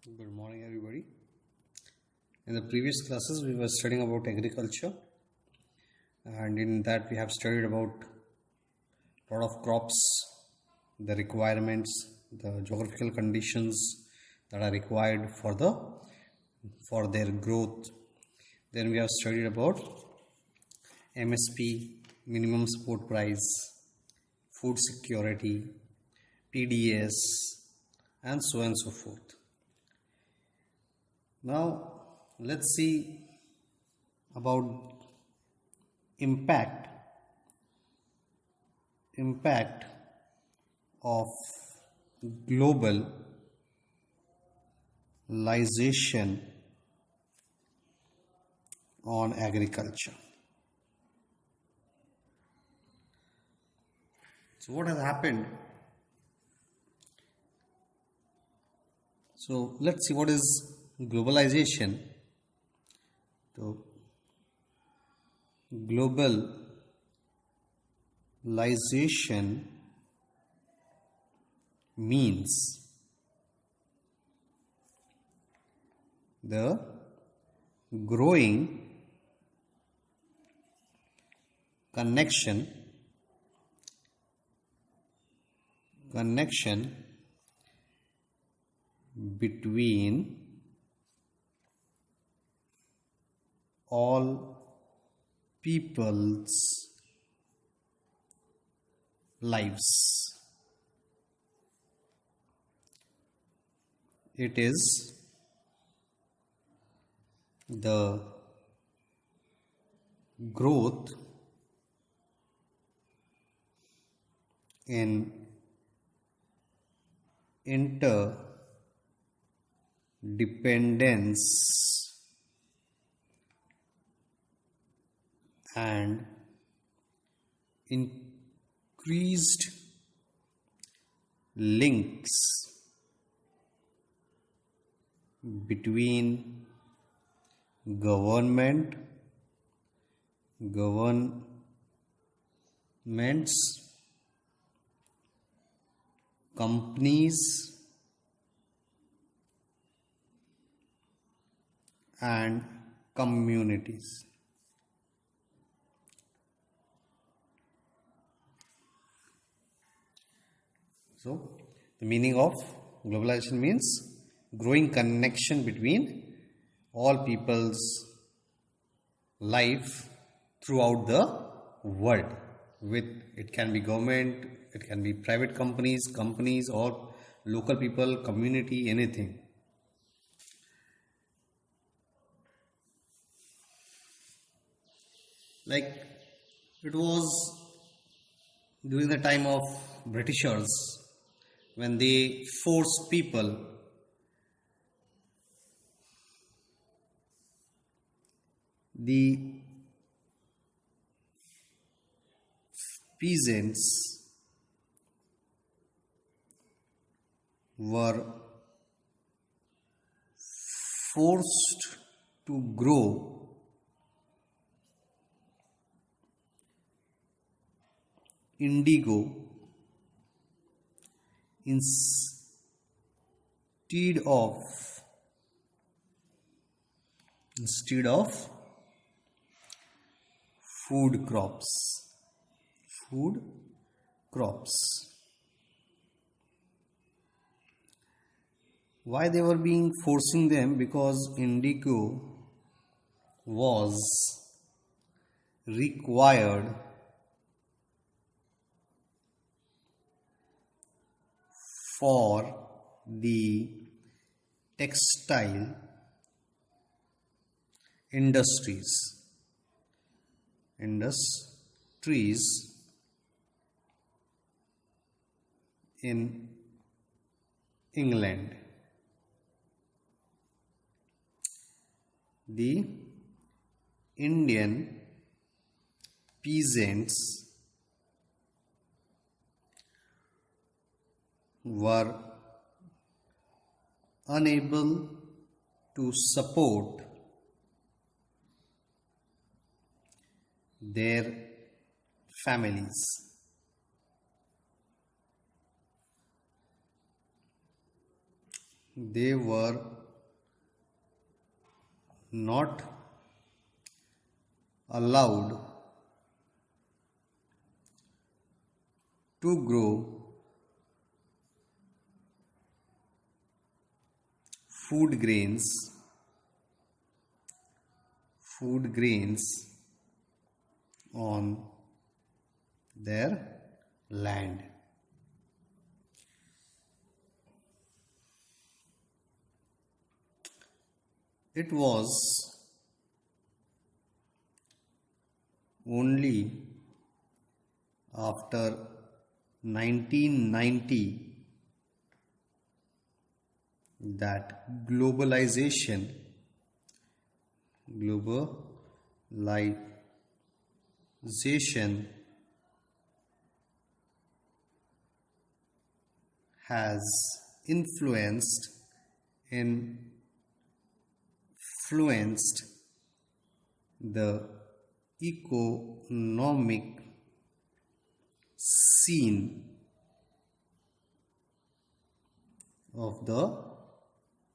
Good morning, everybody. In the previous classes, we were studying about agriculture, and in that, we have studied about a lot of crops, the requirements, the geographical conditions that are required for their growth. Then we have studied about MSP, minimum support price, food security, PDS, and so on and so forth. Now let's see about impact of globalization on agriculture. So what has happened? So let's see what is globalization. So globalization means the growing connection between all people's lives. It is the growth in interdependence and increased links between governments, companies, and communities. So, the meaning of globalization means growing connection between all people's life throughout the world. With it can be government, it can be private companies, or local people, community, anything. Like it was during the time of Britishers when they forced people the peasants were forced to grow indigo instead of food crops. Why they were being forcing them? Because indigo was required for the textile industries in England. The Indian peasants were unable to support their families. they were not allowed to grow food grains on their land. It was only after 1990 that globalization has influenced the economic scene of the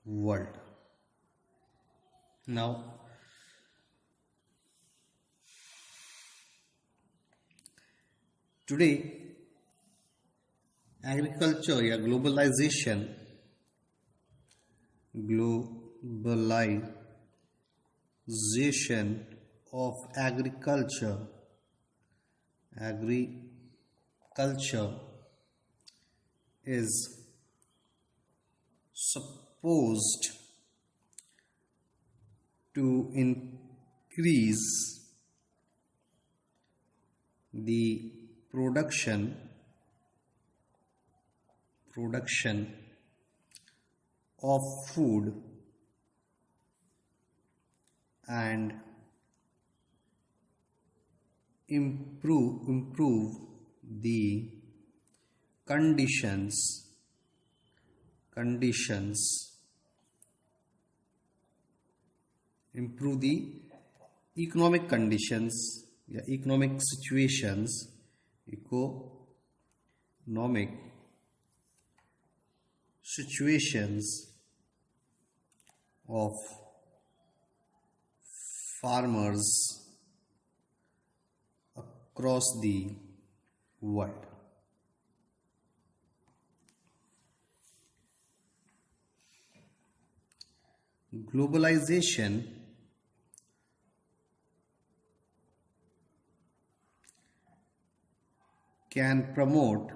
world. Now, today, agriculture, globalization of agriculture is supposed to increase the production of food and improve the conditions improve the economic conditions, economic situations of farmers across the world. Globalization can promote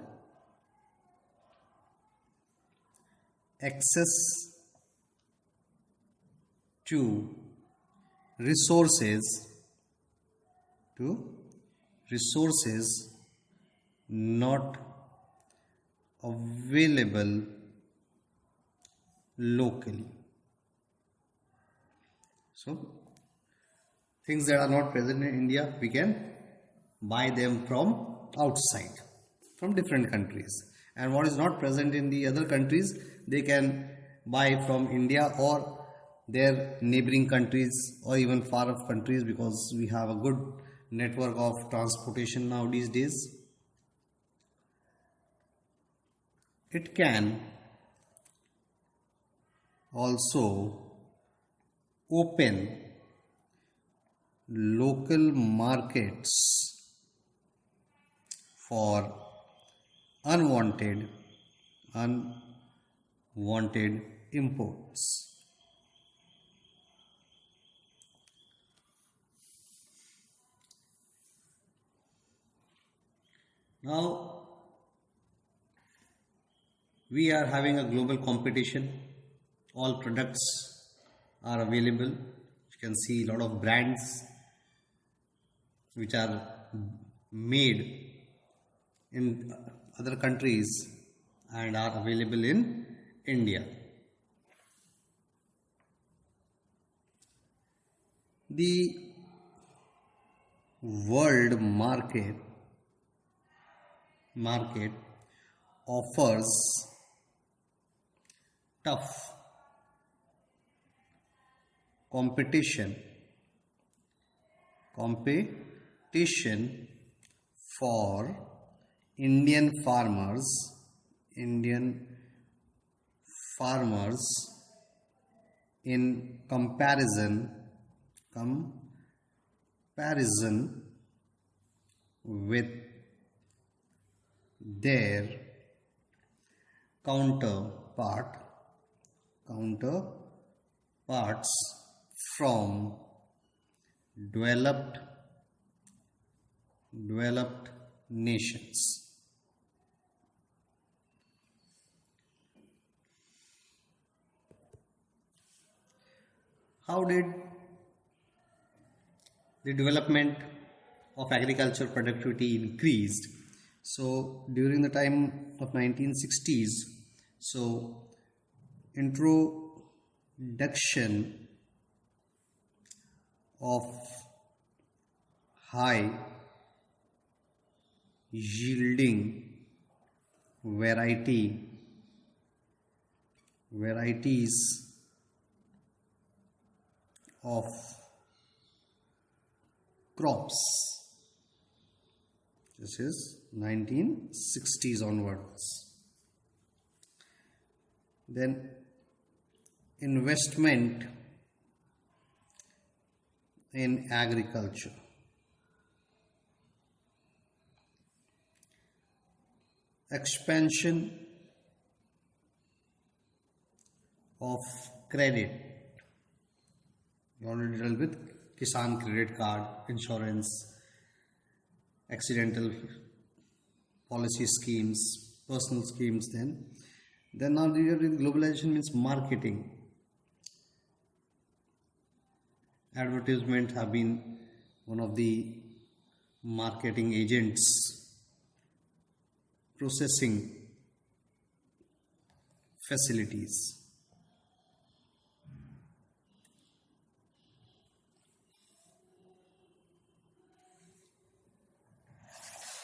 access to resources not available locally. So, things that are not present in India, we can buy them from outside, from different countries. And what is not present in the other countries, they can buy from India or their neighboring countries or even far off countries, because we have a good network of transportation now these days. It can also open local markets for unwanted imports. Now, we are having a global competition. All products are available. You can see a lot of brands which are made in other countries and are available in India. The world market offers tough competition for Indian farmers farmers in comparison with their counterparts from developed nations. How did the development of agriculture productivity increased? So during the time of 1960s, so introduction of high yielding varieties of crops. This is 1960s onwards. Then investment in agriculture. Expansion of credit. We already dealt with Kisan credit card, insurance, accidental policy schemes, personal schemes. Then now globalization means marketing. Advertisement have been one of the marketing agents. Processing facilities.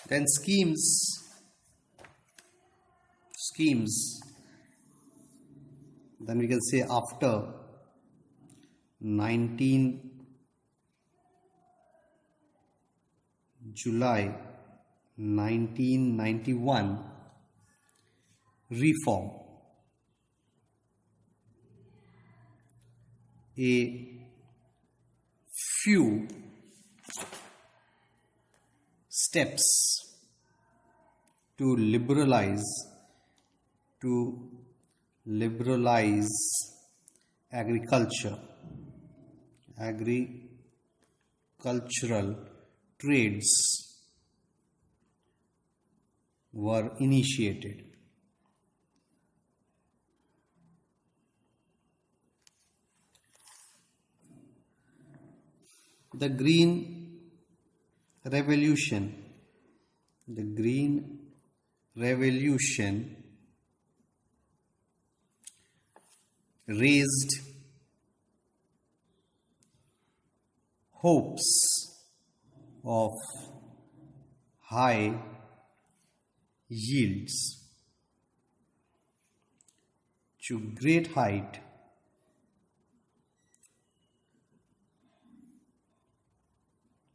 Then schemes. Then we can say after 19 July 1991 reform. A few steps to liberalize agricultural trades were initiated. The Green Revolution raised hopes of high yields to great height,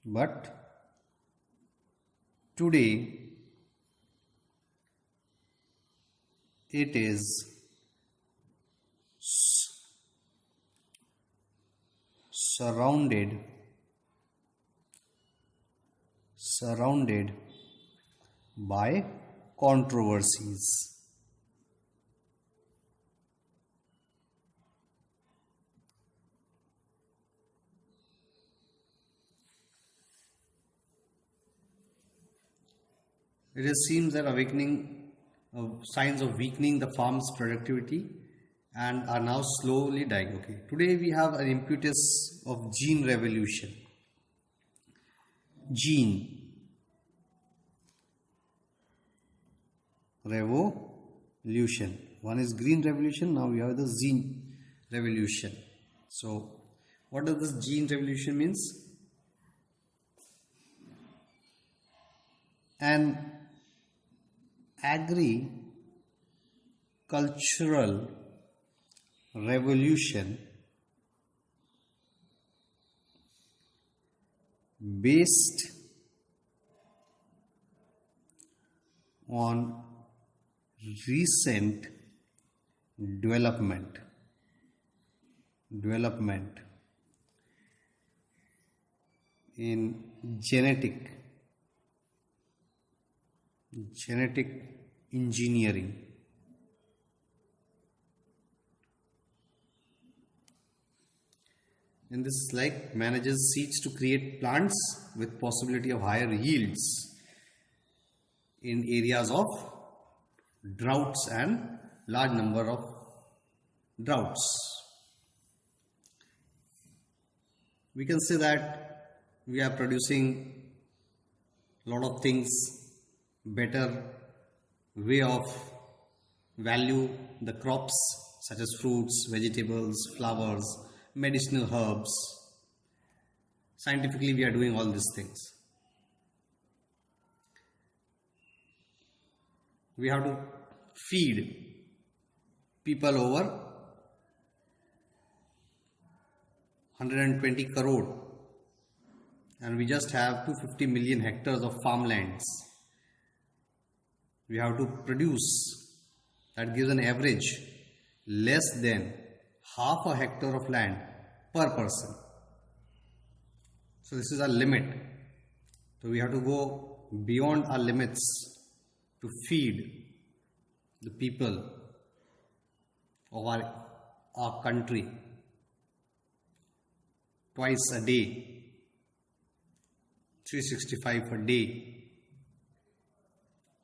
but today it is surrounded by controversies. It seems that signs of weakening the farm's productivity and are now slowly dying. Okay. Today we have an impetus of gene revolution. Gene revolution. One is green revolution. Now we have the gene revolution. So what does this gene revolution means? An agricultural revolution based on recent development in genetic engineering. And this is like manages seeds to create plants with possibility of higher yields in areas of droughts and large number of droughts. We can say that we are producing a lot of things, better way of value the crops such as fruits, vegetables, flowers, medicinal herbs. Scientifically we are doing all these things. We have to feed people over 120 crore and we just have 250 million hectares of farmlands. We have to produce, that gives an average less than half a hectare of land per person. So this is our limit. So we have to go beyond our limits to feed the people of our country twice a day, 365 a day.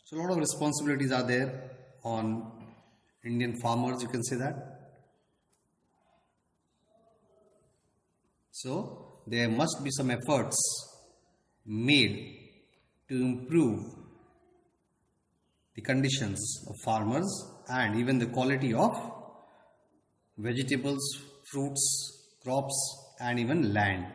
So a lot of responsibilities are there on Indian farmers, you can say that. So there must be some efforts made to improve the conditions of farmers and even the quality of vegetables, fruits, crops and even land.